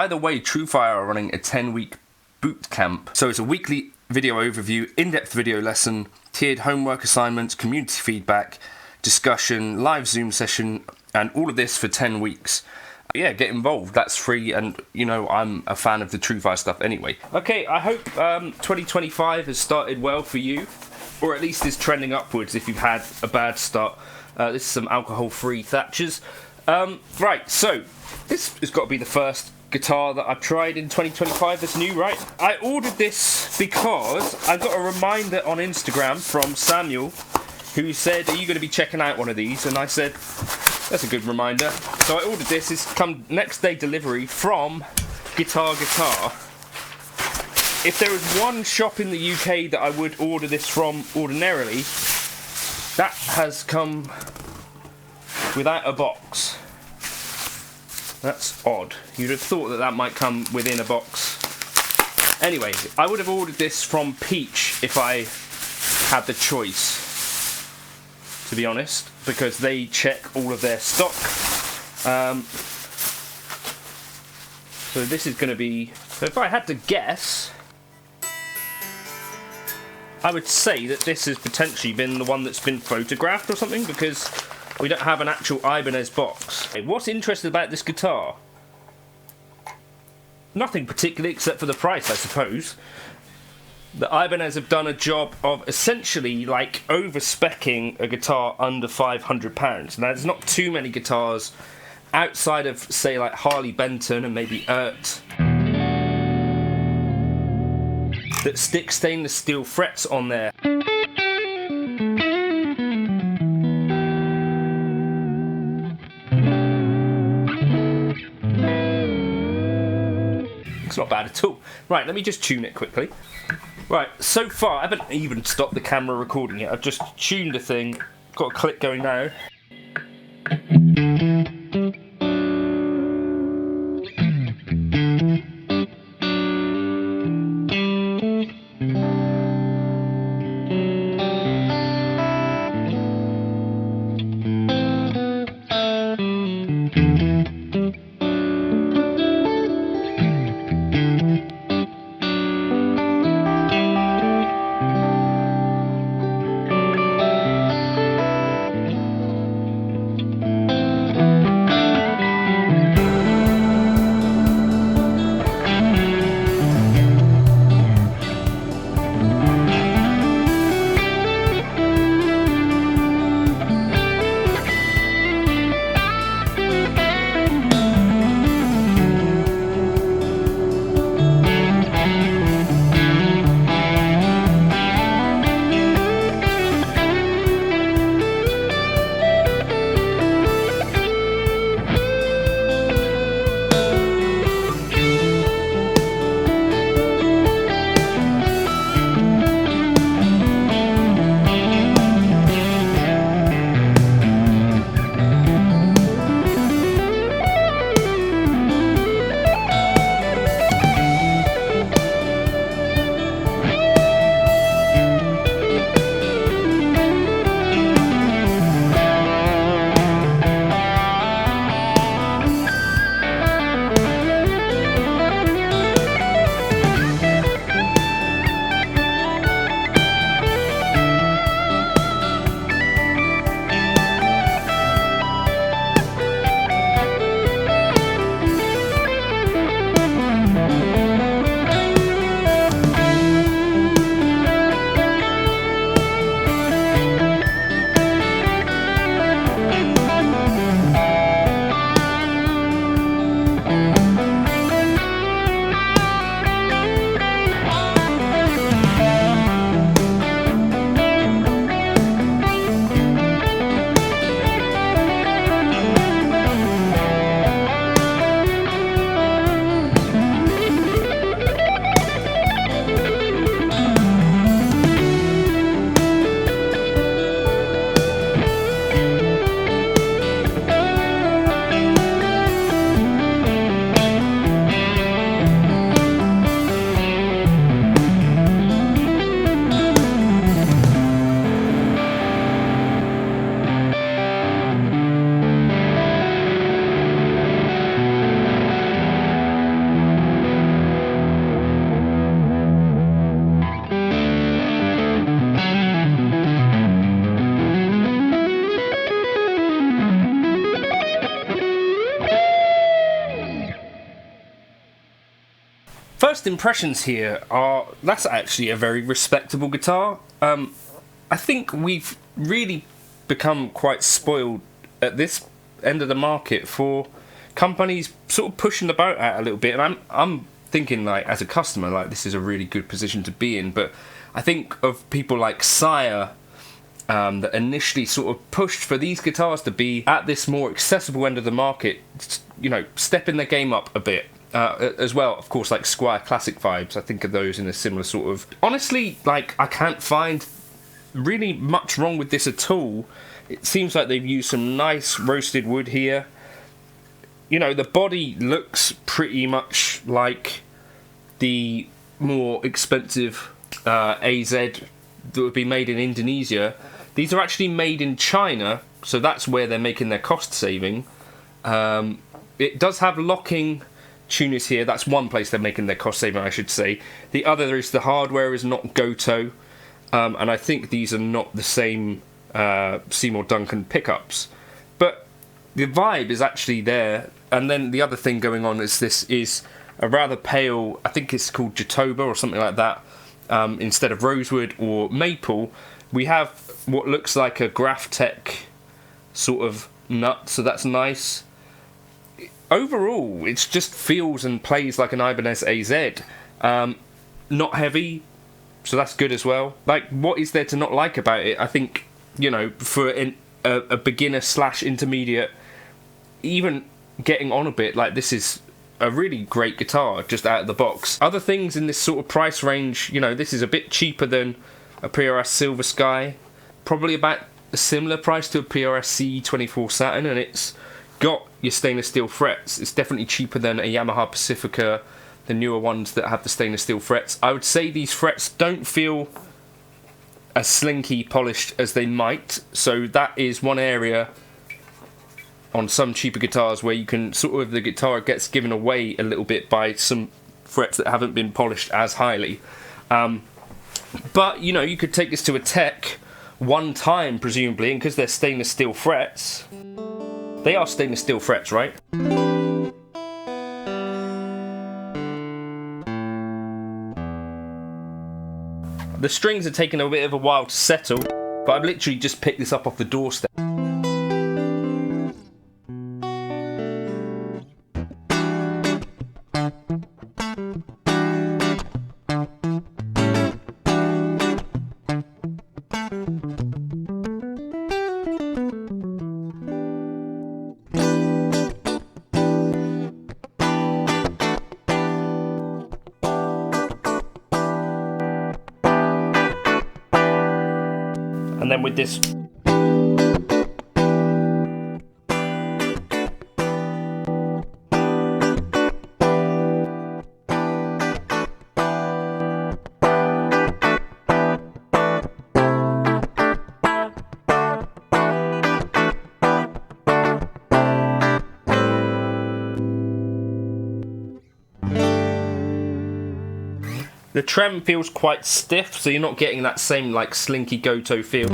By the way, Truefire are running a 10-week boot camp. So it's a weekly video overview, in-depth video lesson, tiered homework assignments, community feedback, discussion, live Zoom session, and all of this for 10 weeks. Yeah, get involved. That's free, and you know I'm a fan of the Truefire stuff anyway. Okay, I hope 2025 has started well for you, or at least is trending upwards if you've had a bad start. This is some alcohol-free Thatchers. Right, so this has got to be the first guitar that I've tried in 2025 that's new, right? I ordered this because I got a reminder on Instagram from Samuel, who said, are you going to be checking out one of these? And I said, that's a good reminder. So I ordered this. It's come next day delivery from Guitar. If there was one shop in the UK that I would order this from ordinarily, that has come without a box. That's odd. You'd have thought that that might come within a box. Anyway, I would have ordered this from Peach if I had the choice, to be honest, because they check all of their stock. So this is going to be... So if I had to guess, I would say that this has potentially been the one that's been photographed or something, because we don't have an actual Ibanez box. What's interesting about this guitar? Nothing particularly, except for the price, I suppose. The Ibanez have done a job of essentially like over-speccing a guitar under £500. Now, there's not too many guitars outside of, say, like Harley Benton and maybe Ert that stick stainless steel frets on there. It's not bad at all. Right, let me just tune it quickly. Right, so far, I haven't even stopped the camera recording yet. I've just tuned the thing. Got a click going now. First impressions here are, that's actually a very respectable guitar. I think we've really become quite spoiled at this end of the market for companies sort of pushing the boat out a little bit, and I'm thinking, like, as a customer, like, this is a really good position to be in. But I think of people like Sire, that initially sort of pushed for these guitars to be at this more accessible end of the market, you know, stepping their game up a bit. As well, of course, like Squire Classic vibes. I think of those in a similar sort of... Honestly, like, I can't find really much wrong with this at all. It seems like they've used some nice roasted wood here. You know, the body looks pretty much like the more expensive AZ that would be made in Indonesia. These are actually made in China, so that's where they're making their cost saving. It does have locking tuners here. That's one place they're making their cost saving, I should say. The other is the hardware is not Goto, and I think these are not the same Seymour Duncan pickups. But the vibe is actually there. And then the other thing going on is this is a rather pale, I think it's called Jatoba or something like that, instead of rosewood or maple. We have what looks like a Graphtec sort of nut, so that's nice. Overall, it just feels and plays like an Ibanez AZ. Not heavy, so that's good as well. Like, what is there to not like about it? I think, you know, for a beginner / intermediate, even getting on a bit, like, this is a really great guitar just out of the box. Other things in this sort of price range, you know, this is a bit cheaper than a PRS Silver Sky, probably about a similar price to a PRS CE24 Saturn, and it's got your stainless steel frets. It's definitely cheaper than a Yamaha Pacifica, the newer ones that have the stainless steel frets. I would say these frets don't feel as slinky polished as they might, so that is one area on some cheaper guitars where you can sort of, the guitar gets given away a little bit by some frets that haven't been polished as highly. But, you know, you could take this to a tech one time, presumably, and because they're stainless steel frets, they are stainless steel frets, right? The strings are taking a bit of a while to settle, but I've literally just picked this up off the doorstep. And then with this, the trem feels quite stiff, so you're not getting that same, like, slinky Goto feel.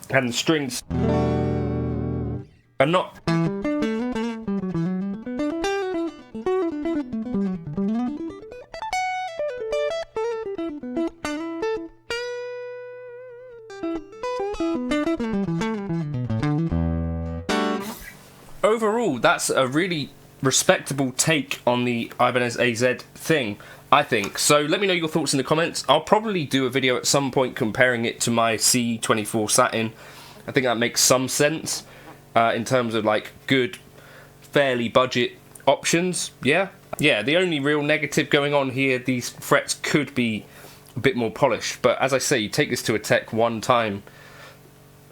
And the strings are not... Overall, that's a really respectable take on the Ibanez AZ thing, I think. So let me know your thoughts in the comments. I'll probably do a video at some point comparing it to my CE24 Saturn. I think that makes some sense in terms of, like, good, fairly budget options. Yeah, the only real negative going on here, these frets could be a bit more polished. But as I say, you take this to a tech one time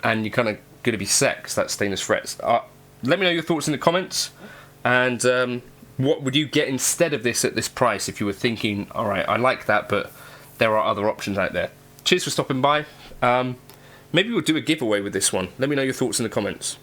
and you're kind of going to be set, 'cause that's stainless frets. Let me know your thoughts in the comments, and what would you get instead of this at this price if you were thinking, alright, I like that, but there are other options out there. Cheers for stopping by. Maybe we'll do a giveaway with this one. Let me know your thoughts in the comments.